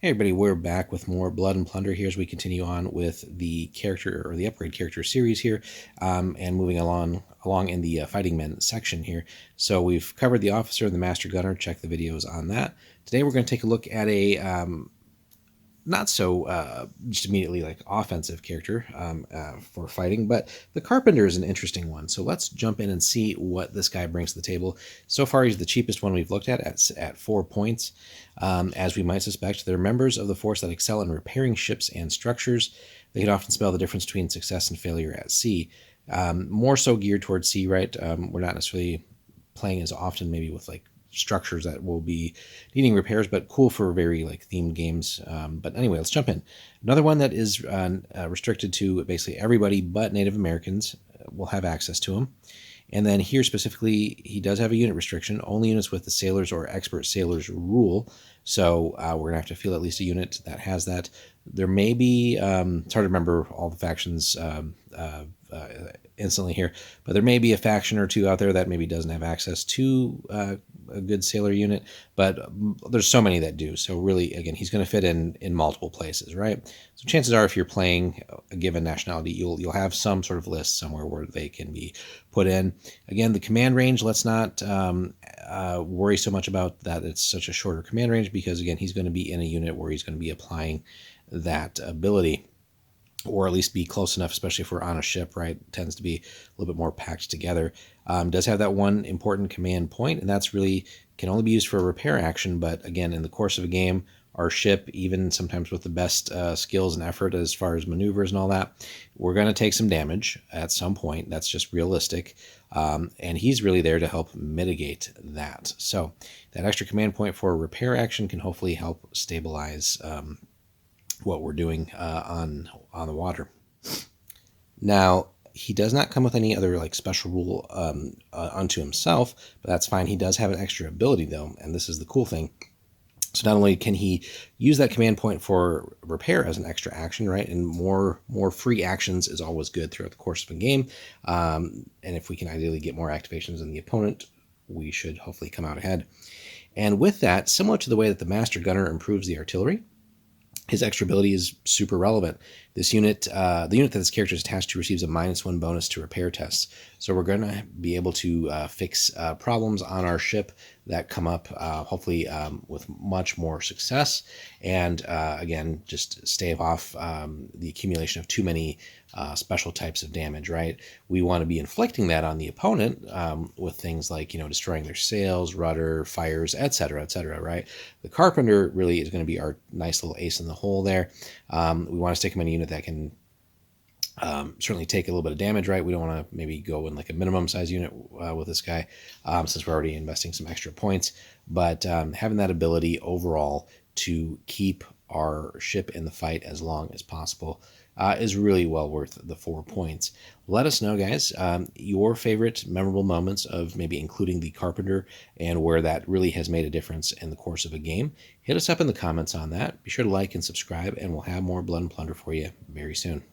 Hey everybody, we're back with more Blood and Plunder here as we continue on with the character or the upgrade character series here, and moving along in the fighting men section here. So we've covered the officer and the master gunner. Check the videos on that. Today we're going to take a look at a not so just immediately like offensive character for fighting, but the Carpenter is an interesting one. So let's jump in and see what this guy brings to the table. So far, he's the cheapest one we've looked at 4 points. As we might suspect, they're members of the force that excel in repairing ships and structures. They can often spell the difference between success and failure at sea. More so geared towards sea, right? We're not necessarily playing as often maybe with like structures that will be needing repairs, but cool for very like themed games. But anyway, let's jump in. Another one that is restricted to basically everybody but Native Americans will have access to him. And then here specifically, he does have a unit restriction, only units with the sailors or expert sailors rule. So we're gonna have to feel at least a unit that has that. There may be, it's hard to remember all the factions instantly here, but there may be a faction or two out there that maybe doesn't have access to a good sailor unit, but there's so many that do. So really, again, he's going to fit in multiple places, right? So chances are, if you're playing a given nationality, you'll have some sort of list somewhere where they can be put in. Again, the command range, let's not worry so much about that it's such a shorter command range, because again, he's going to be in a unit where he's going to be applying that ability, or at least be close enough, especially if we're on a ship, right? It tends to be a little bit more packed together. Does have that one important command point, and that's really can only be used for a repair action. But again, in the course of a game, our ship, even sometimes with the best skills and effort as far as maneuvers and all that, we're going to take some damage at some point. That's just realistic. And he's really there to help mitigate that. So that extra command point for a repair action can hopefully help stabilize what we're doing on the water. Now, he does not come with any other like special rule unto himself, but that's fine. He does have an extra ability though, and this is the cool thing. So not only can he use that command point for repair as an extra action, right? And more free actions is always good throughout the course of a game. And if we can ideally get more activations than the opponent, we should hopefully come out ahead. And with that, similar to the way that the Master Gunner improves the artillery, his extra ability is super relevant. This unit, the unit that this character is attached to, receives a -1 bonus to repair tests. So we're going to be able to fix problems on our ship that come up, hopefully with much more success. And again, just stave off the accumulation of too many special types of damage, right? We want to be inflicting that on the opponent with things like, destroying their sails, rudder, fires, etc., right? The Carpenter really is going to be our nice little ace in the hole there. We want to stick him in a unit that can certainly take a little bit of damage, right? We don't want to maybe go in like a minimum size unit with this guy since we're already investing some extra points. But having that ability overall to keep our ship in the fight as long as possible is really well worth the 4 points. Let us know, guys, your favorite memorable moments of maybe including the Carpenter and where that really has made a difference in the course of a game. Hit us up in the comments on that. Be sure to like and subscribe, and we'll have more Blood and Plunder for you very soon.